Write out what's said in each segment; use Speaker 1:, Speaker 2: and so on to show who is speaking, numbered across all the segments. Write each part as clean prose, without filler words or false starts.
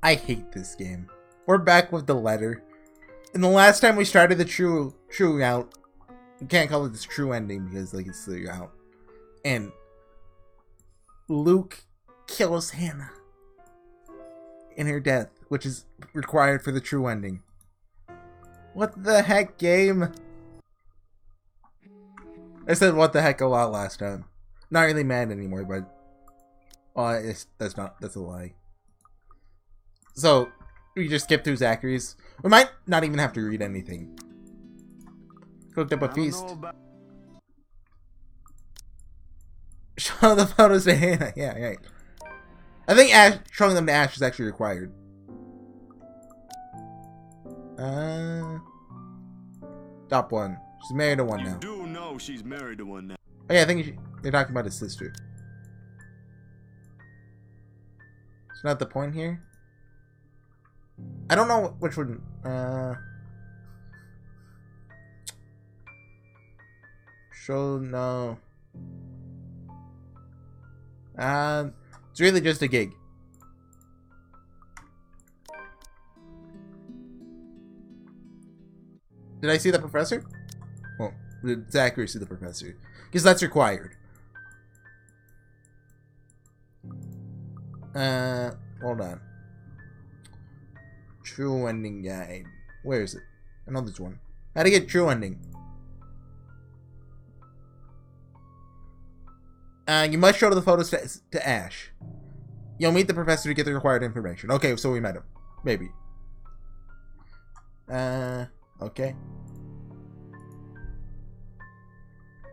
Speaker 1: I hate this game. We're back with the letter. And the last time we started the true route, you can't call it this true ending because like it's the route. And Luke kills Hannah in her death, which is required for the true ending. What the heck, game? I said what the heck a lot last time. Not really mad anymore, but that's a lie. So we just skip through Zachary's. We might not even have to read anything. Cooked up a feast. Show the photos to Hannah. Yeah, right. I think showing them to Ash is actually required. Top one. She's married to one now.
Speaker 2: You do know she's married to one now.
Speaker 1: Oh yeah, I think they're talking about his sister. It's not the point here. I don't know which one. Show no. It's really just a gig. Did I see the professor? Well, did Zachary see the professor? Because that's required. Hold on. True ending guide. Where is it? I know this one. How to get true ending. You must show the photos to Ash. You'll meet the professor to get the required information. Okay, so we met him. Maybe. Okay.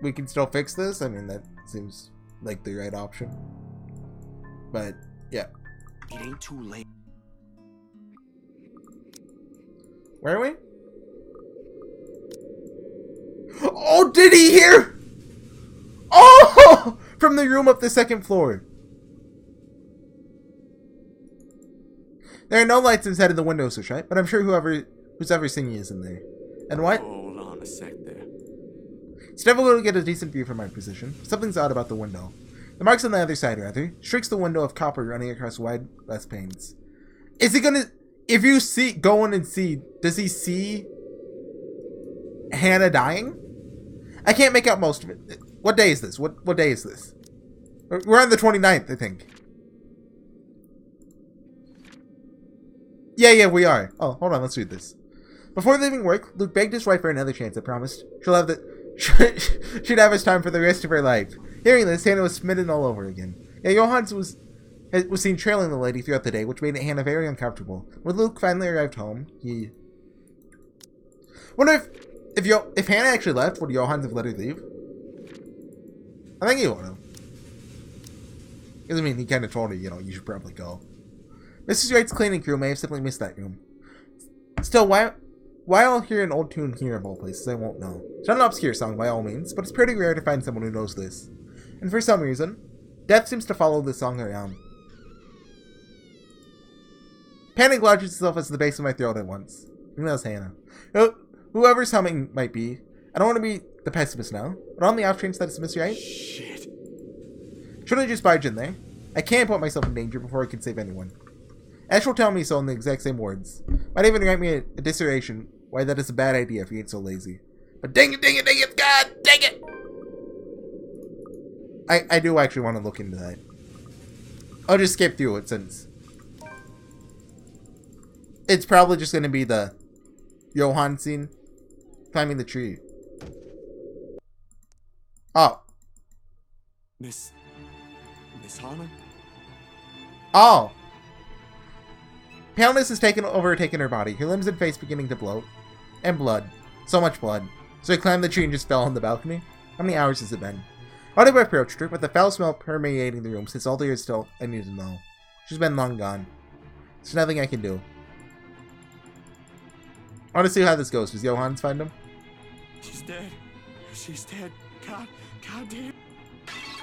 Speaker 1: We can still fix this. I mean, that seems like the right option. But, yeah.
Speaker 2: It ain't too late.
Speaker 1: Where are we? Oh, did he hear? Oh! From the room up the second floor. There are no lights inside of the windows, right? But I'm sure who's ever singing is in there. And what?
Speaker 2: Hold on a sec there.
Speaker 1: It's difficult to get a decent view from my position. Something's odd about the window. The marks on the other side, rather, streaks the window of copper running across wide glass panes. Is he gonna... If you go in and see... Does he see... Hannah dying? I can't make out most of it. What day is this? What day is this? We're on the 29th, I think. Yeah, we are. Oh, hold on, let's read this. Before leaving work, Luke begged his wife for another chance, I promised. She'd have his time for the rest of her life. Hearing this, Hannah was smitten all over again. Yeah, Johannes was seen trailing the lady throughout the day, which made Hannah very uncomfortable. When Luke finally arrived home, he... Wonder if Hannah actually left, would Johannes have let her leave? I think he would have. I mean, he kind of told her, you should probably go. Mrs. Wright's cleaning crew may have simply missed that room. Still, why I'll hear an old tune here of all places, I won't know. It's not an obscure song by all means, but it's pretty rare to find someone who knows this. And for some reason, death seems to follow this song around. Panic lodges itself at the base of my throat at once. I think that was Hannah. Whoever's humming might be. I don't want to be the pessimist now, but on the off chance that it's Miss Wright.
Speaker 2: Shit.
Speaker 1: Shouldn't I just barge in there? I can't put myself in danger before I can save anyone. Ash will tell me so in the exact same words. Might even write me a dissertation why that is a bad idea if he ain't so lazy. But dang it, God, dang it! I do actually want to look into that. I'll just skip through it since it's probably just going to be the Johann scene climbing the tree. Oh.
Speaker 2: Miss Hannah?
Speaker 1: Oh. Paleness has overtaken her body, her limbs and face beginning to bloat. And blood. So much blood. So I climbed the tree and just fell on the balcony. How many hours has it been? I would have approached her, but the foul smell permeating the room since all there is still I need to know. She's been long gone. There's nothing I can do. I want to see how this goes. Does Johannes find him?
Speaker 2: She's dead. She's dead. God damn.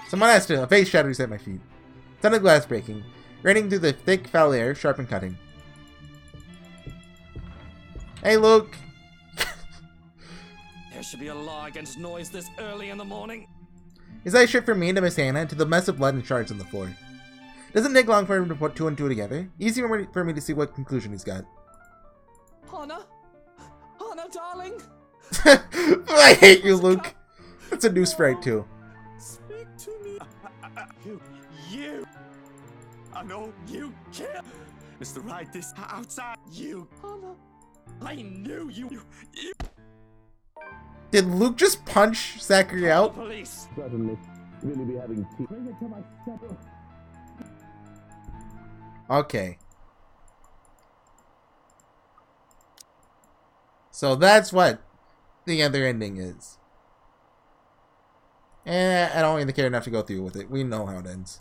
Speaker 1: Someone asked him. A face shatters at my feet. Sound of glass breaking, raining through the thick, foul air, sharp and cutting. Hey, Luke.
Speaker 3: There should be a law against noise this early in the morning.
Speaker 1: His eyes shift from me to Miss Hannah to the mess of blood and shards on the floor. Doesn't take long for him to put 2 and 2 together. Easy for me to see what conclusion he's got.
Speaker 3: Hannah? Hannah, darling?
Speaker 1: I hate you, Luke. That's a new sprite, too.
Speaker 2: Speak to me. You. I know you can't. Mr. Right, this outside. You. Hannah. I knew you.
Speaker 1: Did Luke just punch Zachary out?
Speaker 3: Police.
Speaker 4: Suddenly, really be having tea. Bring it to my supper.
Speaker 1: Okay. So that's what the other ending is. I don't really care enough to go through with it. We know how it ends.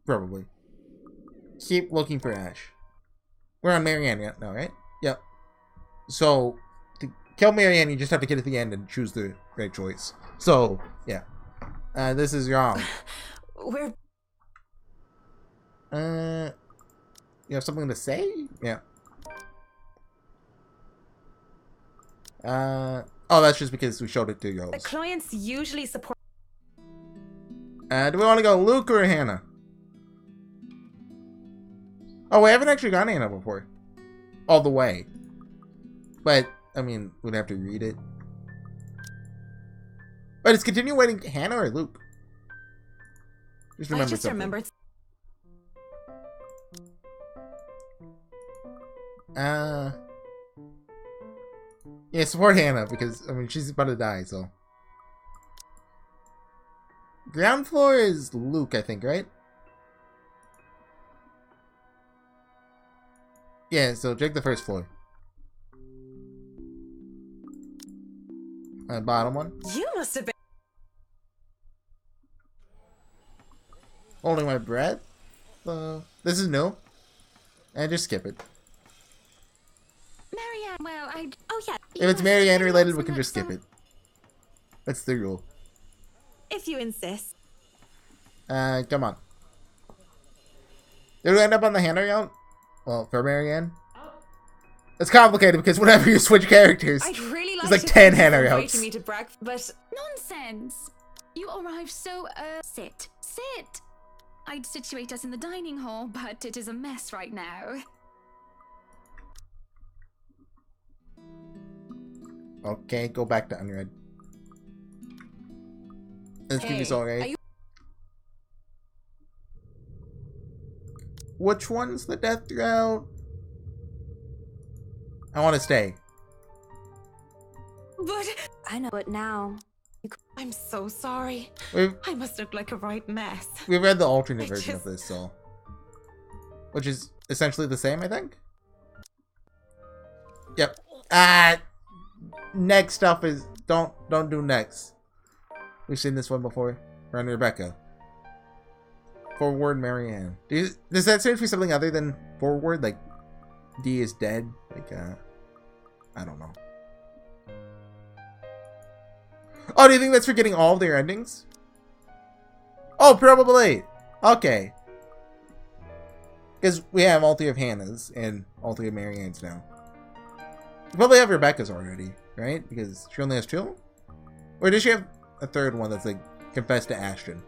Speaker 1: Probably. Keep looking for Ash. We're on Marianne now, right? Yep. So, to kill Marianne, you just have to get at the end and choose the right choice. So, yeah. This is wrong.
Speaker 5: We're...
Speaker 1: You have something to say? Yeah. Oh, that's just because we showed it to you.
Speaker 5: The clients usually support...
Speaker 1: Do we want to go Luke or Hannah? Oh, we haven't actually gone Hannah before. All the way. But, I mean, we'd have to read it. But it's continuing Hannah or Luke? Just remember something.
Speaker 5: remembered...
Speaker 1: Yeah, support Hannah because, I mean, she's about to die, so. Ground floor is Luke, I think, right? Yeah, so check the first floor. Bottom one.
Speaker 5: You must have been...
Speaker 1: Holding my breath. This is new. And just skip it.
Speaker 5: Marianne, well, oh, yeah.
Speaker 1: If it's Marianne related, we can just skip it. That's the rule.
Speaker 5: If you insist.
Speaker 1: Come on. Did we end up on the Hannah route? Well, for Marianne? It's complicated because whenever you switch characters,
Speaker 5: I'd really
Speaker 1: there's
Speaker 5: like
Speaker 1: like 10 Hannah routes.
Speaker 5: inviting me to breakfast, but...
Speaker 6: Nonsense! You arrived so, sit. Sit! I'd situate us in the dining hall, but it is a mess right now.
Speaker 1: Okay, go back to unread. Let's give you
Speaker 5: Hey,
Speaker 1: alright. Which one's the death route? I want to stay.
Speaker 5: But...
Speaker 6: I know it now.
Speaker 5: I'm so sorry. I must look like a right mess.
Speaker 1: We've read the alternate
Speaker 5: I
Speaker 1: version of
Speaker 5: just-
Speaker 1: this, so. Which is essentially the same, I think? Yep. Next stuff is... Don't do next. We've seen this one before. Run Rebecca. Forward Marianne. Does that stand for something other than forward? Like, D is dead? Like, I don't know. Oh, do you think that's for getting all of their endings? Oh, probably. Okay. Because we have all 3 of Hannah's and all 3 of Marianne's now. We probably have Rebecca's already, right? Because she only has 2? Or does she have a 3rd one that's like, confess to Ashton?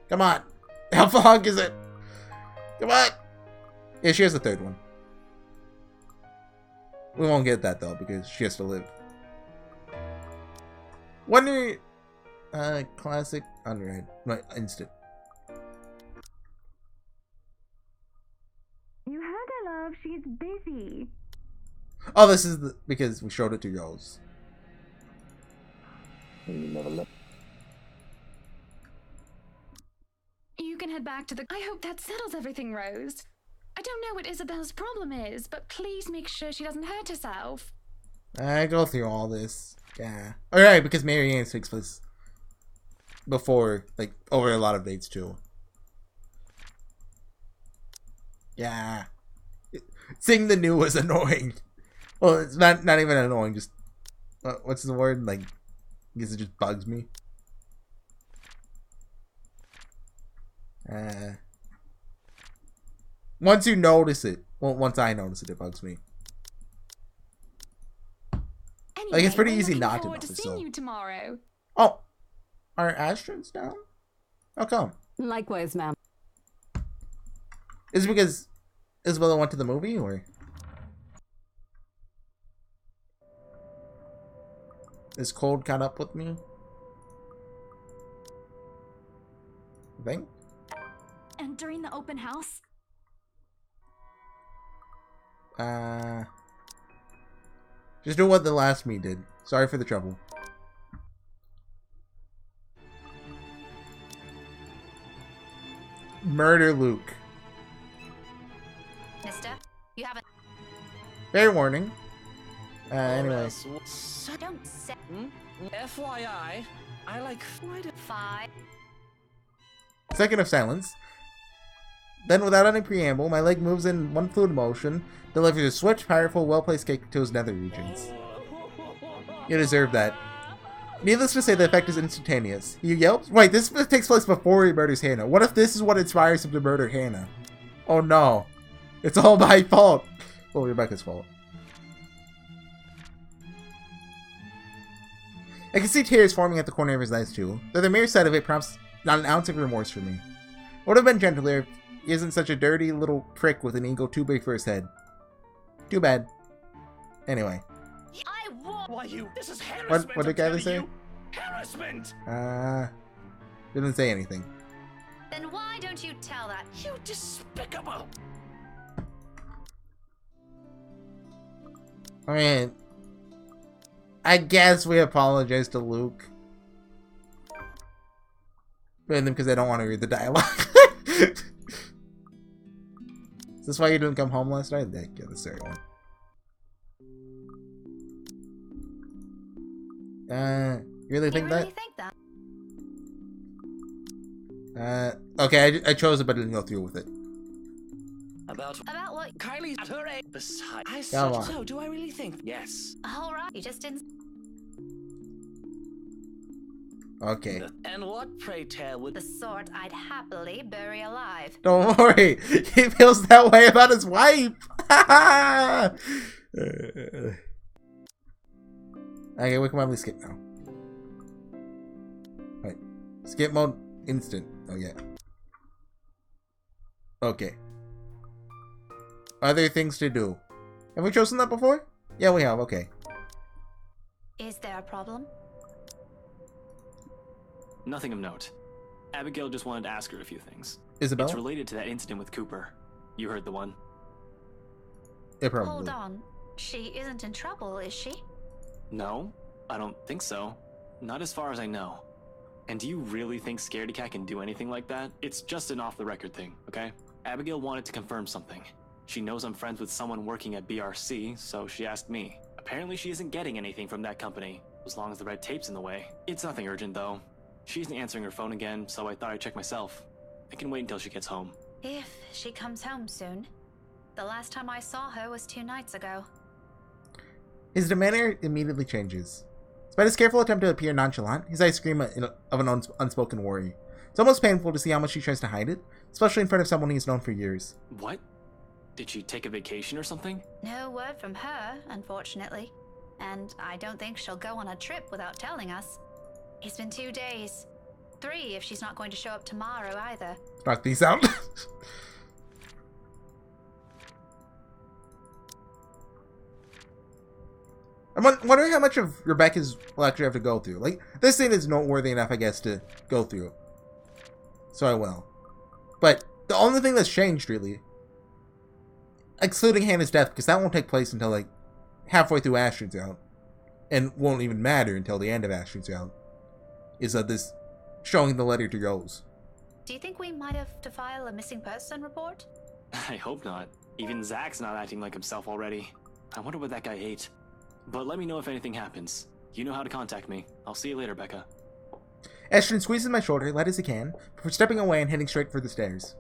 Speaker 1: Come on. How long is it? Come on. Yeah, she has the 3rd one. We won't get that though, because she has to live. Wonder... classic unread. No, instant.
Speaker 7: You heard her, love. She's busy.
Speaker 1: Oh, this is the... because we showed it to Rose.
Speaker 6: You can head back to the... I hope that settles everything, Rose. I don't know what Isabel's problem is, but please make sure she doesn't hurt herself.
Speaker 1: I go through all this. Yeah. Alright, because Marianne takes place before, like, over a lot of dates too. Yeah. Seeing the new was annoying. Well, it's not even annoying, just... what's the word? Like, I guess it just bugs me. Once you notice it, well, once I notice it, it bugs me.
Speaker 6: Anyway,
Speaker 1: Like, it's pretty
Speaker 6: we're
Speaker 1: easy
Speaker 6: looking
Speaker 1: not to
Speaker 6: forward
Speaker 1: notice,
Speaker 6: seeing
Speaker 1: so.
Speaker 6: you tomorrow.
Speaker 1: Oh, are Astrons down? How come?
Speaker 8: Likewise, ma'am.
Speaker 1: Is it because Isabella went to the movie, or is cold caught up with me? I think.
Speaker 6: And during the open house?
Speaker 1: Just do what the last me did. Sorry for the trouble. Murder Luke.
Speaker 6: Mister, you haven't.
Speaker 1: Fair warning. Anyway.
Speaker 6: Don't say.
Speaker 3: FYI, I like quite a
Speaker 6: 5.
Speaker 1: Second of silence. Then, without any preamble, my leg moves in one fluid motion, delivers a swift, powerful, well-placed kick to his nether regions. You deserve that. Needless to say, the effect is instantaneous. He yelps. Wait, this takes place before he murders Hannah. What if this is what inspires him to murder Hannah? Oh no. It's all my fault. Well, Rebecca's fault. I can see tears forming at the corner of his eyes too, though the mere sight of it prompts not an ounce of remorse for me. It would have been gentler if he isn't such a dirty little prick with an ego too big for his head. Too bad. Anyway.
Speaker 6: I won't.
Speaker 2: Why you? This is harassment.
Speaker 1: What did Gabby say?
Speaker 2: Harassment.
Speaker 1: Didn't say anything.
Speaker 6: Then why don't you tell that?
Speaker 2: You despicable.
Speaker 1: I mean, I guess we apologize to Luke. Because I don't want to read the dialogue. Is this why you didn't come home last night? Yeah, that's the right one. You really think that? Okay, I chose it, but didn't go through with it.
Speaker 3: About
Speaker 6: what?
Speaker 3: Kylie's at her age. Besides, I
Speaker 1: Come
Speaker 3: said
Speaker 1: on.
Speaker 3: so. Do I really think? Yes.
Speaker 6: All right, you just didn't.
Speaker 1: Okay.
Speaker 3: And what, pray tell, would
Speaker 6: The sort I'd happily bury alive.
Speaker 1: Don't worry. He feels that way about his wife. Okay, we can probably skip now. Right. Skip mode instant. Oh, yeah. Okay. Other things to do. Have we chosen that before? Yeah, we have. Okay.
Speaker 6: Is there a problem?
Speaker 9: Nothing of note. Abigail just wanted to ask her a few things.
Speaker 1: Isabel?
Speaker 9: It's related to that incident with Cooper. You heard the one.
Speaker 1: Yeah, probably.
Speaker 6: Hold on. She isn't in trouble, is she?
Speaker 9: No, I don't think so. Not as far as I know. And do you really think Scaredy Cat can do anything like that? It's just an off-the-record thing, okay? Abigail wanted to confirm something. She knows I'm friends with someone working at BRC, so she asked me. Apparently she isn't getting anything from that company, as long as the red tape's in the way. It's nothing urgent, though. She isn't answering her phone again, so I thought I'd check myself. I can wait until she gets home.
Speaker 6: If she comes home soon. The last time I saw her was 2 nights ago.
Speaker 1: His demeanor immediately changes. Despite his careful attempt to appear nonchalant, his eyes scream of an unspoken worry. It's almost painful to see how much she tries to hide it, especially in front of someone he's known for years.
Speaker 9: What? Did she take a vacation or something?
Speaker 6: No word from her, unfortunately. And I don't think she'll go on a trip without telling us. It's been 2 days. 3 if she's not going to show up tomorrow either.
Speaker 1: Knock these out. I'm wondering how much of Rebecca's will actually have to go through. Like, this scene is noteworthy enough, I guess, to go through. So I will. But the only thing that's changed, really, excluding Hannah's death, because that won't take place until, like, halfway through Astrid's Out, and won't even matter until the end of Astrid's Out, is this showing the letter to Rose.
Speaker 6: Do you think we might have to file a missing person report?
Speaker 9: I hope not. Even Zach's not acting like himself already. I wonder what that guy ate. But let me know if anything happens. You know how to contact me. I'll see you later, Becca.
Speaker 1: Ashton squeezes my shoulder light as he can, before stepping away and heading straight for the stairs.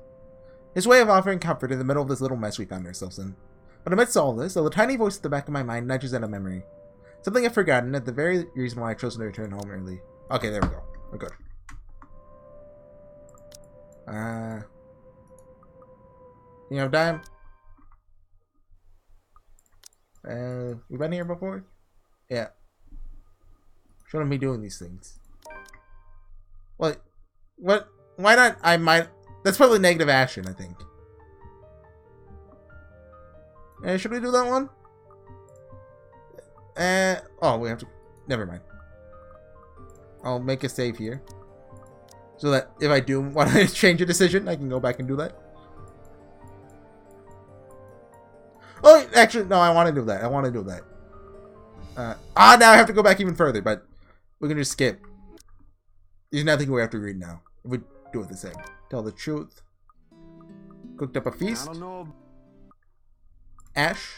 Speaker 1: His way of offering comfort in the middle of this little mess we found ourselves in. But amidst all this, a tiny voice at the back of my mind nudges at a memory. Something I've forgotten, at the very reason why I've chosen to return home early. Okay, there we go. We're good. You have time? We've been here before? Yeah. Shouldn't be doing these things. What why not? I might. That's probably negative action, I think. Should we do that one? Oh, we have to. Never mind. I'll make a save here, so that if I do want to change a decision, I can go back and do that. Oh, actually, no, I want to do that. I want to do that. Now I have to go back even further, but we can just skip. There's nothing we have to read now. If we do it the same. Tell the truth. Cooked up a feast.
Speaker 2: I don't know.
Speaker 1: Ash.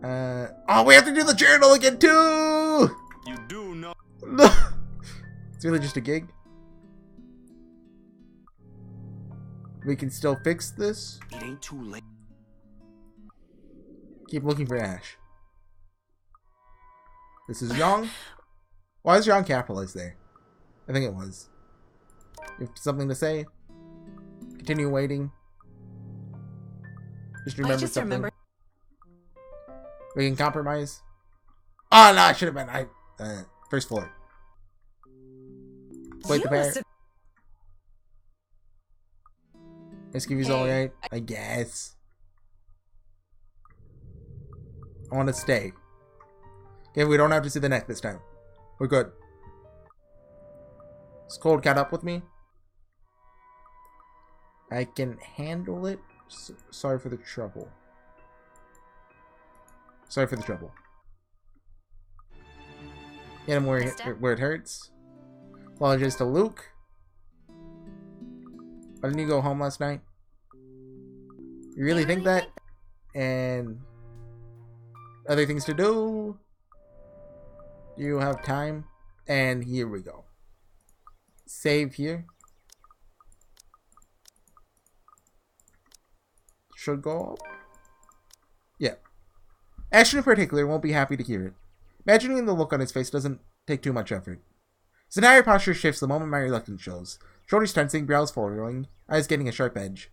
Speaker 1: Oh, we have to do the journal again too!
Speaker 2: You do know.
Speaker 1: It's really just a gig. We can still fix this.
Speaker 2: It ain't too late.
Speaker 1: Keep looking for Ash. This is Young. Why is Young capitalized there? I think it was. You have something to say? Continue waiting. Just remember something. We can compromise. Oh no, I should have been. First floor. Wait, the bear. Excuse me, alright? I guess. I want to stay. Okay, we don't have to see the neck this time. We're good. Is Cold caught up with me? I can handle it. Sorry for the trouble. Sorry for the trouble. Hit him where it hurts. Apologize to Luke. Why didn't you go home last night? You really think that? And other things to do? You have time? And here we go. Save here. Should go up. Yeah. Ashton in particular won't be happy to hear it. Imagining the look on his face doesn't take too much effort. His entire posture shifts the moment my reluctance shows. Shoulders tensing, brows furrowing, eyes getting a sharp edge.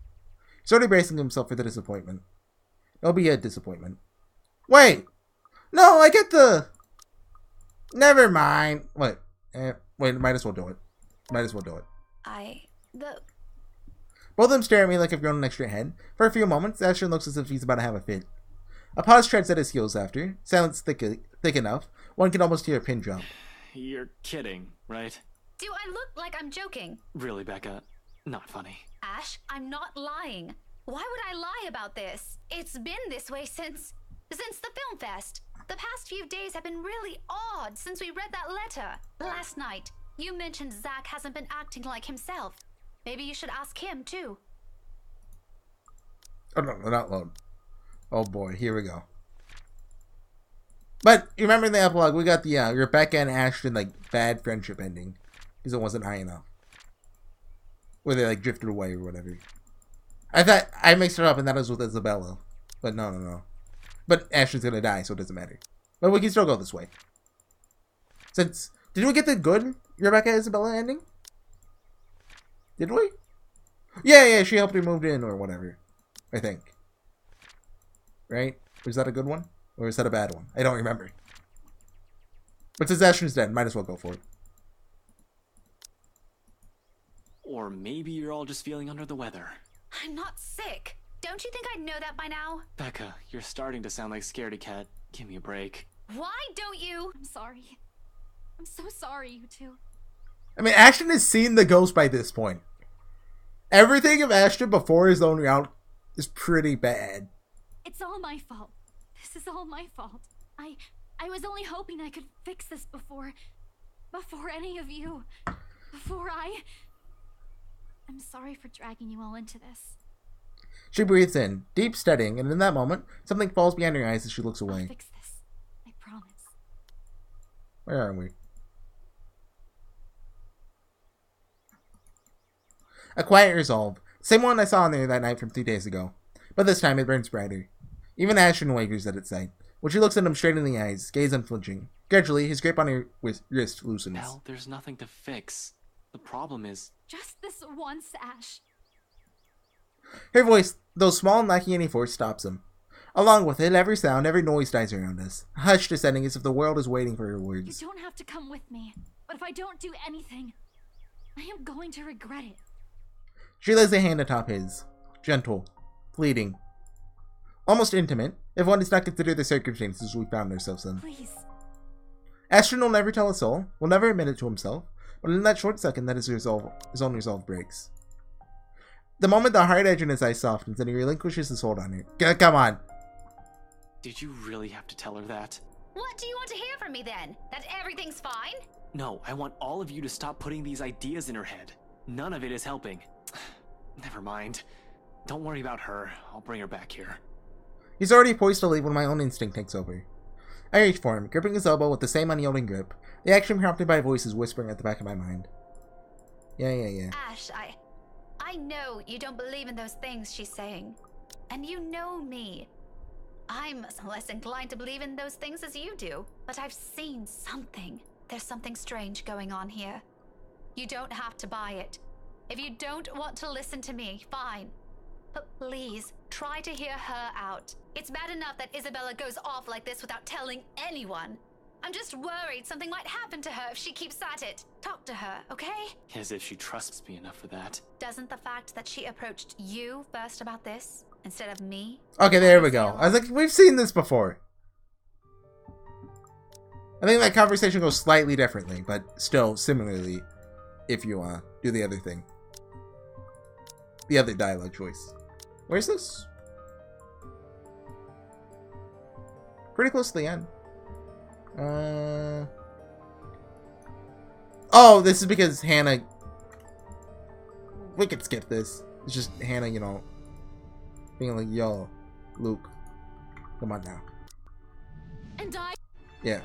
Speaker 1: He's already bracing himself for the disappointment. It'll be a disappointment. Wait! No, I get the... Never mind. What? Wait, might as well do it. Might as well do it. Both of them stare at me like I've grown an extra head. For a few moments, Ashton looks as if he's about to have a fit. A pause treads at his heels after. Silence thick enough. One can almost hear a pin drop.
Speaker 9: You're kidding, right?
Speaker 6: Do I look like I'm joking?
Speaker 9: Really, Becca? Not funny.
Speaker 6: Ash, I'm not lying. Why would I lie about this? It's been this way since the film fest. The past few days have been really odd since we read that letter. Last night, you mentioned Zach hasn't been acting like himself. Maybe you should ask him, too.
Speaker 1: Oh, no, not load. Oh, boy. Here we go. But, you remember in the epilogue, we got the Rebecca and Ashton, like, bad friendship ending. Because it wasn't high enough. Where they, like, drifted away or whatever. I thought I mixed it up and that was with Isabella. But no. But Ashton's gonna die, so it doesn't matter. But we can still go this way. Since... Did we get the good Rebecca Isabella ending? Did we? Yeah, she helped her move in or whatever. I think. Right? Was that a good one? Or is that a bad one? I don't remember. But since Ashton's dead, might as well go for it.
Speaker 9: Or maybe you're all just feeling under the weather.
Speaker 6: I'm not sick. Don't you think I'd know that by now?
Speaker 9: Becca, you're starting to sound like Scaredy Cat. Give me a break.
Speaker 6: Why don't you?
Speaker 5: I'm sorry. I'm so sorry, you two.
Speaker 1: I mean, Ashton has seen the ghost by this point. Everything of Ashton before his own route is pretty bad.
Speaker 5: It's all my fault. This is all my fault. I was only hoping I could fix this before any of you. I'm sorry for dragging you all into this.
Speaker 1: She breathes in, deep steadying, and in that moment, something falls behind her eyes as she looks away.
Speaker 5: I'll fix this. I promise.
Speaker 1: Where are we? A quiet resolve. Same one I saw in there that night from 2 days ago. But this time it burns brighter. Even Ashton wavers at its sight. When she looks at him straight in the eyes, gaze unflinching. Gradually, his grip on her wrist loosens.
Speaker 9: Well, there's nothing to fix. The problem is...
Speaker 5: Just this once, Ash.
Speaker 1: Her voice, though small and lacking any force, stops him. Along with it, every sound, every noise dies around us. A hush descending as if the world is waiting for her words.
Speaker 5: You don't have to come with me, but if I don't do anything, I am going to regret it.
Speaker 1: She lays a hand atop his. Gentle. Fleeting. Almost intimate, if one does not consider the circumstances we found ourselves in.
Speaker 5: Please.
Speaker 1: Ashton will never tell a soul, will never admit it to himself, but in that short second that his own resolve breaks. The moment the hard edge in his eyes softens and he relinquishes his hold on her. Come on!
Speaker 9: Did you really have to tell her that?
Speaker 6: What do you want to hear from me then? That everything's fine?
Speaker 9: No, I want all of you to stop putting these ideas in her head. None of it is helping. Never mind. Don't worry about her. I'll bring her back here.
Speaker 1: He's already poised to leave when my own instinct takes over. I reach for him, gripping his elbow with the same unyielding grip, the action prompted by voices whispering at the back of my mind. Yeah.
Speaker 6: Ash, I know you don't believe in those things she's saying. And you know me. I'm less inclined to believe in those things as you do. But I've seen something. There's something strange going on here. You don't have to buy it. If you don't want to listen to me, fine. But please, try to hear her out. It's bad enough that Isabella goes off like this without telling anyone. I'm just worried something might happen to her if she keeps at it. Talk to her, okay?
Speaker 9: As if she trusts me enough for that.
Speaker 6: Doesn't the fact that she approached you first about this, instead of me?
Speaker 1: Okay, there we go. I was like, we've seen this before. I think that conversation goes slightly differently, but still similarly, if you do the other thing. The other dialogue choice. Where's this? Pretty close to the end. Oh, this is because Hannah... We could skip this. It's just Hannah, you know, being like, yo, Luke, come on now.
Speaker 5: And I...
Speaker 1: Yeah.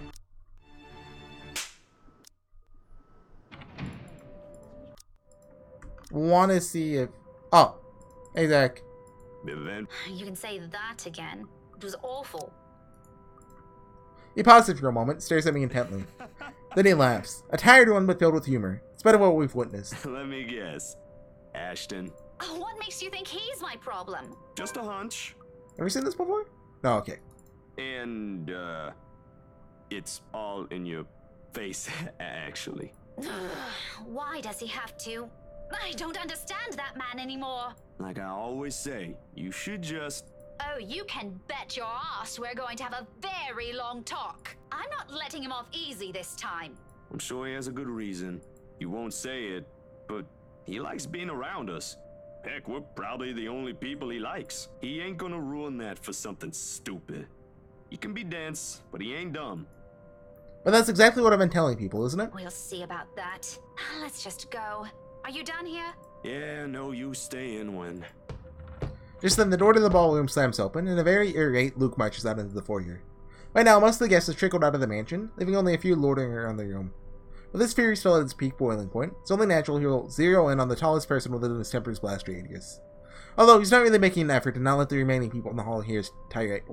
Speaker 1: Want to see if... Oh. Hey, Zach.
Speaker 6: You can say that again. It was awful.
Speaker 1: He pauses for a moment, stares at me intently. Then he laughs. A tired one, but filled with humor. It's better what we've witnessed.
Speaker 2: Let me guess. Ashton.
Speaker 6: Oh, what makes you think he's my problem?
Speaker 2: Just a hunch.
Speaker 1: Have you seen this before? No, okay.
Speaker 2: And, it's all in your face, actually.
Speaker 6: Why does he have to? I don't understand that man anymore.
Speaker 2: Like I always say, you should just...
Speaker 6: Oh, you can bet your ass we're going to have a very long talk. I'm not letting him off easy this time.
Speaker 2: I'm sure he has a good reason. You won't say it, but he likes being around us. Heck, we're probably the only people he likes. He ain't gonna ruin that for something stupid. He can be dense, but he ain't dumb.
Speaker 1: But that's exactly what I've been telling people, isn't it?
Speaker 6: We'll see about that. Let's just go. Are you done here?
Speaker 2: Yeah, no, you stay in when...
Speaker 1: Just then, the door to the ballroom slams open, and a very irate Luke marches out into the foyer. By now, most of the guests have trickled out of the mansion, leaving only a few loitering around the room. With his fury still at its peak boiling point, it's only natural he will zero in on the tallest person within his temper's blast radius. Although, he's not really making an effort to not let the remaining people in the hall hear his tirade.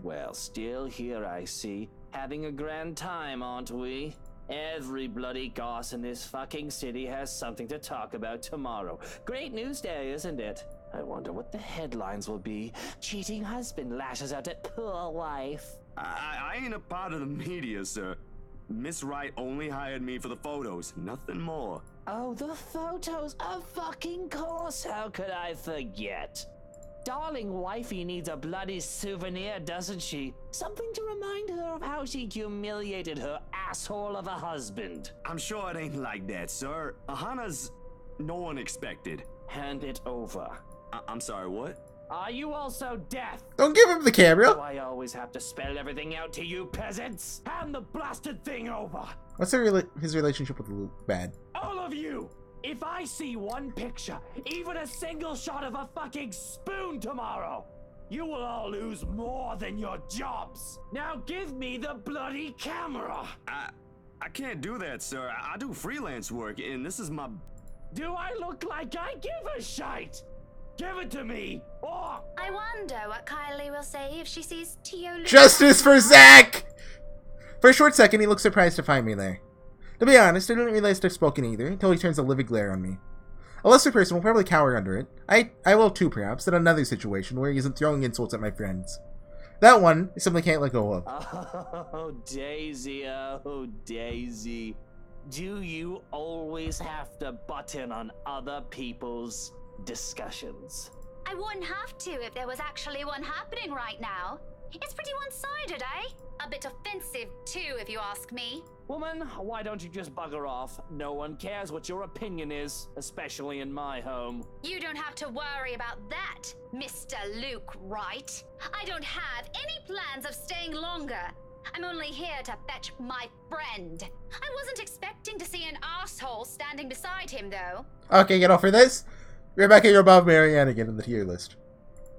Speaker 3: Well, still here, I see. Having a grand time, aren't we? Every bloody goss in this fucking city has something to talk about tomorrow. Great news day, isn't it? I wonder what the headlines will be. Cheating husband lashes out at poor wife.
Speaker 2: I ain't a part of the media, sir. Miss Wright only hired me for the photos, nothing more.
Speaker 3: Oh, the photos, of fucking course. How could I forget? Darling wifey needs a bloody souvenir, doesn't she? Something to remind her of how she humiliated her asshole of a husband.
Speaker 2: I'm sure it ain't like that, sir. Hannah's no one expected.
Speaker 3: Hand it over.
Speaker 2: I'm sorry, what?
Speaker 3: Are you also deaf?
Speaker 1: Don't give him the camera!
Speaker 3: Do I always have to spell everything out to you peasants? Hand the blasted thing over!
Speaker 1: What's his relationship with Luke? Bad.
Speaker 3: All of you! If I see one picture, even a single shot of a fucking spoon tomorrow, you will all lose more than your jobs. Now give me the bloody camera.
Speaker 2: I can't do that, sir. I do freelance work, and this is my...
Speaker 3: Do I look like I give a shite? Give it to me, or...
Speaker 6: I wonder what Kylie will say if she sees Tio...
Speaker 1: Justice for Zach! For a short second, he looks surprised to find me there. To be honest, I didn't realize I've spoken either, until he turns a livid glare on me. A lesser person will probably cower under it. I will too, perhaps, in another situation where he isn't throwing insults at my friends. That one, I simply can't let go of.
Speaker 3: Oh, Daisy, oh, Daisy. Do you always have to butt in on other people's discussions?
Speaker 6: I wouldn't have to if there was actually one happening right now. It's pretty one-sided, eh? A bit offensive, too, if you ask me.
Speaker 3: Woman, why don't you just bugger off? No one cares what your opinion is, especially in my home.
Speaker 6: You don't have to worry about that, Mr. Luke Wright. I don't have any plans of staying longer. I'm only here to fetch my friend. I wasn't expecting to see an asshole standing beside him, though.
Speaker 1: Okay, get off for this. Rebecca, you're above Marianne again in the tier list.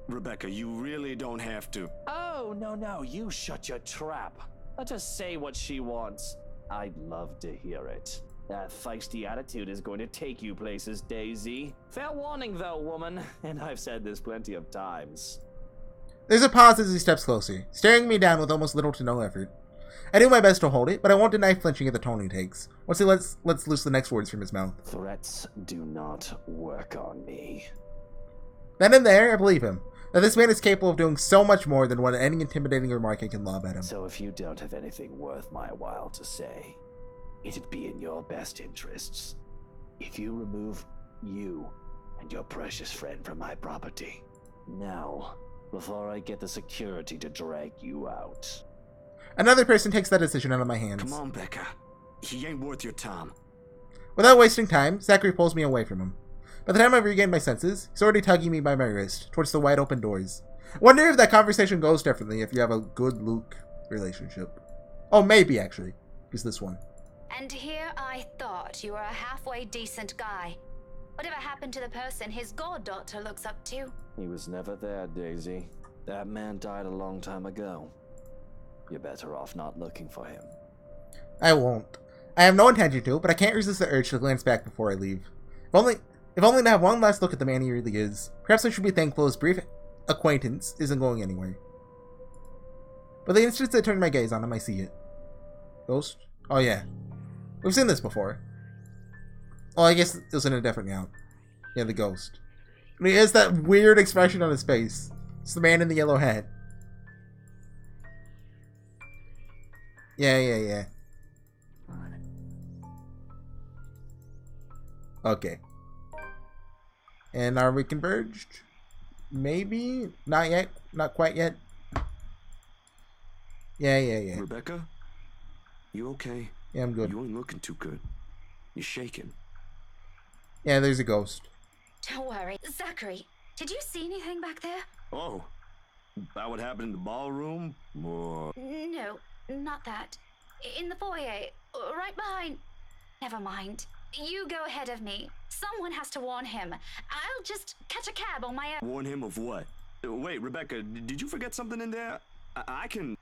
Speaker 2: Rebecca, you really don't have to.
Speaker 3: Oh, no, you shut your trap. Let her say what she wants. I'd love to hear it. That feisty attitude is going to take you places, Daisy. Fair warning, though, woman, and I've said this plenty of times.
Speaker 1: There's a pause as he steps closer, staring me down with almost little to no effort. I do my best to hold it, but I won't deny flinching at the tone he takes. Once he lets loose the next words from his mouth.
Speaker 3: Threats do not work on me.
Speaker 1: Then and there, I believe him. That this man is capable of doing so much more than what any intimidating remark I can lob at him.
Speaker 3: So if you don't have anything worth my while to say, it'd be in your best interests if you remove you and your precious friend from my property. Now, before I get the security to drag you out.
Speaker 1: Another person takes that decision out of my hands.
Speaker 2: Come on, Becca. He ain't worth your time.
Speaker 1: Without wasting time, Zachary pulls me away from him. By the time I've regained my senses, he's already tugging me by my wrist, towards the wide open doors. I wonder if that conversation goes differently if you have a good Luke relationship. Oh, maybe, actually. Just this one.
Speaker 6: And here I thought you were a halfway decent guy. Whatever happened to the person his goddaughter looks up to?
Speaker 3: He was never there, Daisy. That man died a long time ago. You're better off not looking for him.
Speaker 1: I won't. I have no intention to, but I can't resist the urge to glance back before I leave. If only to have one last look at the man he really is. Perhaps I should be thankful his brief acquaintance isn't going anywhere. But the instant I turn my gaze on him, I see it. Ghost? Oh yeah. We've seen this before. Oh, I guess it was in a different round. Yeah, the ghost. I mean, he has that weird expression on his face. It's the man in the yellow hat. Yeah. Okay. And are we converged? Maybe? Not yet. Not quite yet. Yeah.
Speaker 2: Rebecca? You okay?
Speaker 1: Yeah, I'm good.
Speaker 2: You ain't looking too good. You're shaking.
Speaker 1: Yeah, there's a ghost.
Speaker 6: Don't worry. Zachary, did you see anything back there?
Speaker 2: Oh. That what happened in the ballroom? Or...
Speaker 6: No, not that. In the foyer, right behind... Never mind. You go ahead of me. Someone has to warn him. I'll just catch a cab on my own.
Speaker 2: Warn him of what? Wait, Rebecca, did you forget something in there? I can...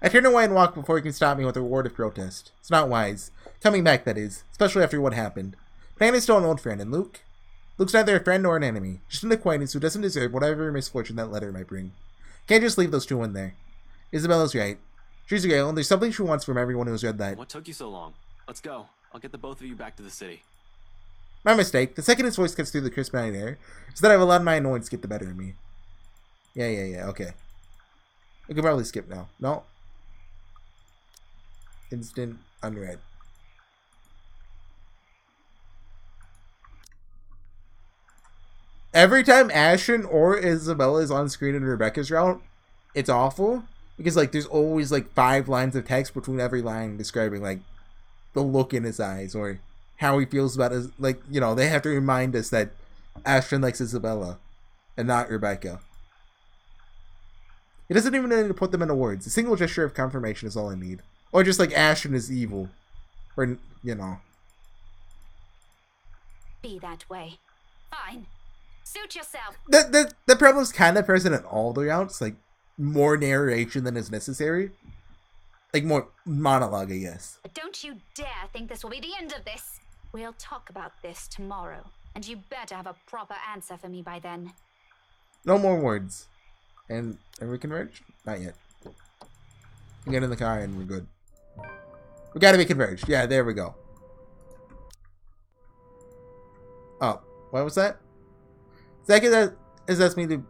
Speaker 1: I turn away and walk before he can stop me with a word of protest. It's not wise. Coming back, that is. Especially after what happened. But Anna's still an old friend, and Luke? Luke's neither a friend nor an enemy. Just an acquaintance who doesn't deserve whatever misfortune that letter might bring. Can't just leave those two in there. Isabella's right. She's real, and there's something she wants from everyone who's read that.
Speaker 9: What took you so long? Let's go. I'll get the both of you back to the city.
Speaker 1: My mistake. The second his voice gets through the crisp night air, is that I've allowed my annoyance to get the better of me. Yeah, okay. We could probably skip now. No? Instant unread. Every time Ashton or Isabella is on screen in Rebecca's route, it's awful. Because, like, there's always, like, 5 lines of text between every line describing, like, the look in his eyes or how he feels about his, like, you know, they have to remind us that Ashton likes Isabella and not Rebecca. He doesn't even need to put them into words. A single gesture of confirmation is all I need. Or just like Ashton is evil. Or, you know.
Speaker 6: Be that way. Fine. Suit yourself.
Speaker 1: The problem's kind of present in all the routes. Like, more narration than is necessary. Like, more monologue, I guess.
Speaker 6: But don't you dare think this will be the end of this. We'll talk about this tomorrow. And you better have a proper answer for me by then.
Speaker 1: No more words. And are we converged? Not yet. We get in the car and we're good. We gotta be converged. Yeah, there we go. Oh, what was that? Zach has asked me to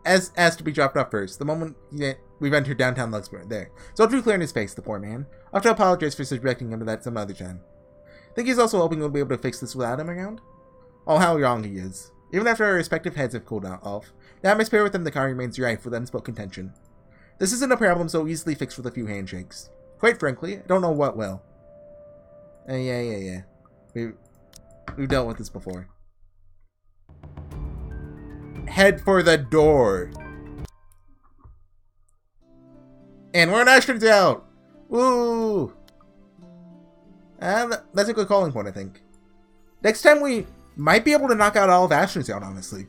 Speaker 1: asked to be dropped off first. The moment we've entered downtown Luxembourg. There. So too clear in his face, the poor man. I'll have to apologize for subjecting him to that some other time. think he's also hoping we'll be able to fix this without him around. Oh, how wrong he is. Even after our respective heads have cooled off, the atmosphere within the car remains rife with unspoken tension. This isn't a problem so easily fixed with a few handshakes. Quite frankly, I don't know what will. Yeah. We've dealt with this before. Head for the door. And we're in Ashton's out. Woo! And that's a good calling point, I think. Next time we might be able to knock out all of Ashton's out, honestly.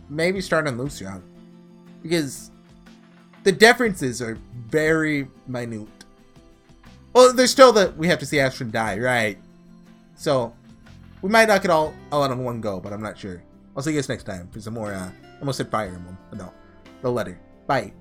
Speaker 1: Maybe start on Lucian. Because the differences are very minute. Well, there's still that we have to see Ashton die, right? So, we might knock it all out in one go, but I'm not sure. I'll see you guys next time for some more, almost said Fire Emblem. But no, the letter. Bye.